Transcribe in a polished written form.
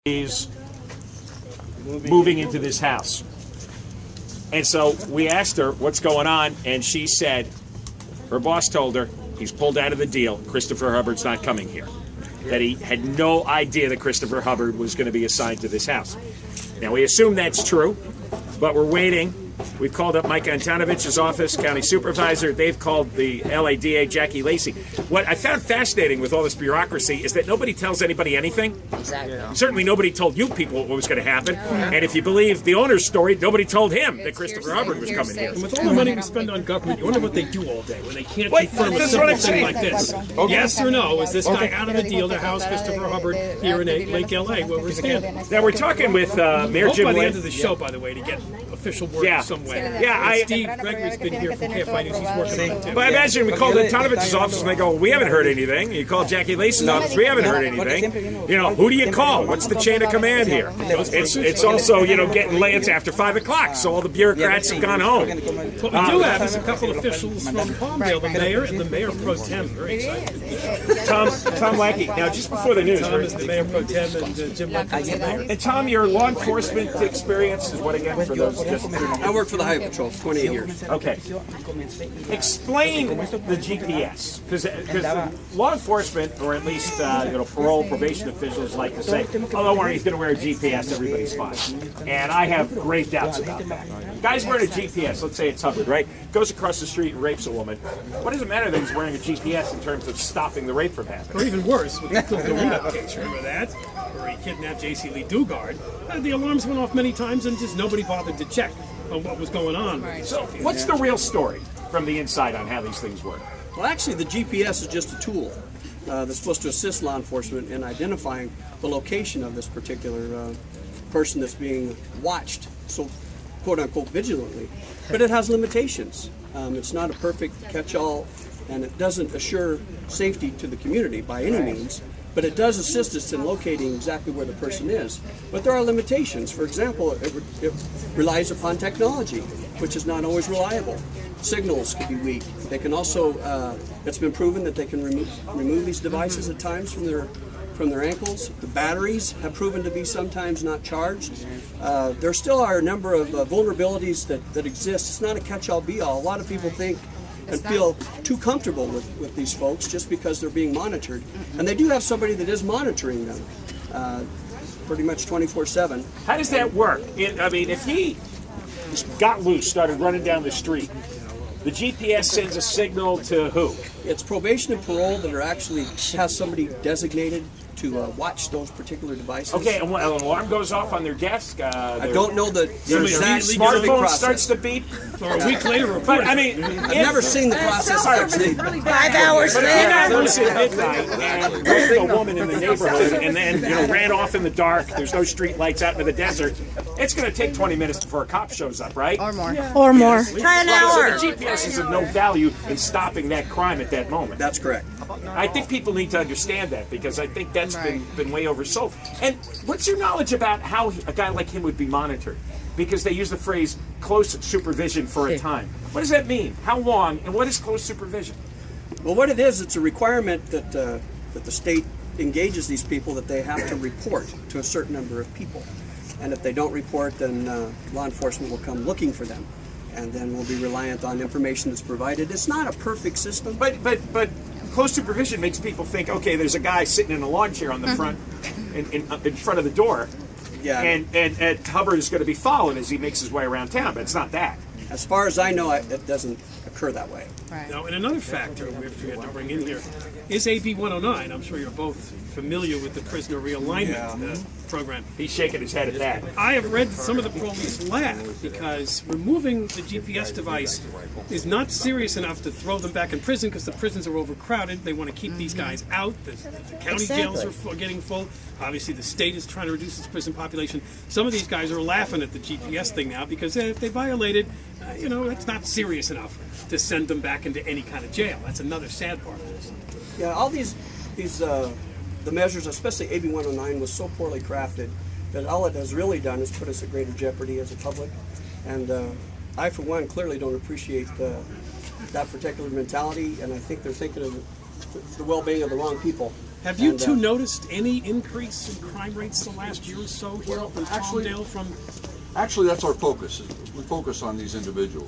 is moving into this house. And so we asked her what's going on, and she said her boss told her he's pulled out of the deal. Christopher Hubbard's not coming here. That he had no idea that Christopher Hubbard was going to be assigned to this house. Now, we assume that's true, but we're waiting. We've called up Mike Antanovich's office, county supervisor. They've called the L.A. DA, Jackie Lacey. What I found fascinating with all this bureaucracy is that nobody tells anybody anything. Exactly. Yeah. Certainly nobody told you people what was going to happen. And if you believe the owner's story, nobody told him that Christopher Hubbard was coming here. And with all the money we spend on government, you wonder what they do all day when they can't confirm a simple thing like this. Okay. Yes or no, is this guy out of the deal to house Christopher Hubbard here in Lake L.A. where we're standing? Now, we're talking with Mayor Jim by the Lynn. end of the show, by the way, to get official word some way. Yeah, Steve Gregory's been here from KFI News. He's working on it too. But I imagine we called Antanovich's office and they go, we haven't heard anything. You call Jackie Lacey's office, we haven't heard anything. You know, who do you call? What's the chain of command here? It's also, you know, getting late. It's after 5 o'clock, so all the bureaucrats have gone home. What we do have is a couple of officials from Palmdale, the mayor and the mayor pro tem. Very excited. Tom Lackey. Now, just before the news. Tom is the mayor pro tem and Jim Lackey is the mayor. And Tom, your law enforcement experience is what again for those? I worked for the Highway Patrol for 28 years. Okay. Explain the GPS, because law enforcement, or at least parole probation officials, like to say, "Oh, don't worry, he's going to wear a GPS. Everybody's fine." And I have great doubts about that. Guy's wearing a GPS. Let's say it's Hubbard, right? Goes across the street and rapes a woman. What does it matter that he's wearing a GPS in terms of stopping the rape from happening? Or even worse, with the Phil Dorito case, remember that? Where he kidnapped J.C. Lee Dugard. The alarms went off many times, and just nobody bothered to check on what was going on. Right. So, what's the real story from the inside on how these things work? Well, actually, the GPS is just a tool that's supposed to assist law enforcement in identifying the location of this particular person that's being watched, so quote-unquote vigilantly. But it has limitations. It's not a perfect catch-all, and it doesn't assure safety to the community by any means. But it does assist us in locating exactly where the person is. But there are limitations. For example, it relies upon technology, which is not always reliable. Signals can be weak. They can also, it's been proven that they can remove these devices at times from their ankles. The batteries have proven to be sometimes not charged. There still are a number of vulnerabilities that exist. It's not a catch-all be-all. A lot of people think and feel too comfortable with these folks just because they're being monitored. And they do have somebody that is monitoring them pretty much 24/7. How does that work? I mean, if he got loose, started running down the street, the GPS sends a signal to who? It's probation and parole that actually has somebody designated to watch those particular devices. Okay, and when an alarm goes off on their desk, I don't know the exact smartphone process. Starts to beep. Or a week later, but I mean, I've never seen the process actually. 5 hours But if later. you're not loose at midnight and raped a woman in the neighborhood, and then ran off in the dark, there's no street lights out in the desert, it's going to take 20 minutes before a cop shows up, right? Or more. Or more. Try an hour. So the GPS is of no value in stopping that crime at that moment. That's correct. I think people need to understand that, because I think that's been way oversold. And what's your knowledge about how a guy like him would be monitored? Because they use the phrase close supervision for a time. What does that mean? How long? And what is close supervision? Well, what it is, it's a requirement that the state engages these people that they have to report to a certain number of people. And if they don't report, then law enforcement will come looking for them. And then we'll be reliant on information that's provided. It's not a perfect system. But close supervision makes people think, okay, there's a guy sitting in a lawn chair on the front, in front of the door. Yeah. And Hubbard is going to be following as he makes his way around town, but it's not that. As far as I know, it doesn't occur that way. Right. Now, and another factor we have to bring in here is AB 109. I'm sure you're both familiar with the prisoner realignment program. He's shaking his head at that. I have read that some of the parolees laugh because removing the GPS device is not serious enough to throw them back in prison because the prisons are overcrowded. They want to keep these guys out. The county jails are getting full. Obviously, the state is trying to reduce its prison population. Some of these guys are laughing at the GPS thing now because if they violated, it's not serious enough to send them back into any kind of jail. That's another sad part of this. Yeah, all these the measures, especially AB 109, was so poorly crafted that all it has really done is put us at greater jeopardy as a public. And I, for one, clearly don't appreciate that particular mentality, and I think they're thinking of the well-being of the wrong people. Have you And, two noticed any increase in crime rates the last year or so here Well, in actually- Palmdale from? Actually, that's our focus. We focus on these individuals.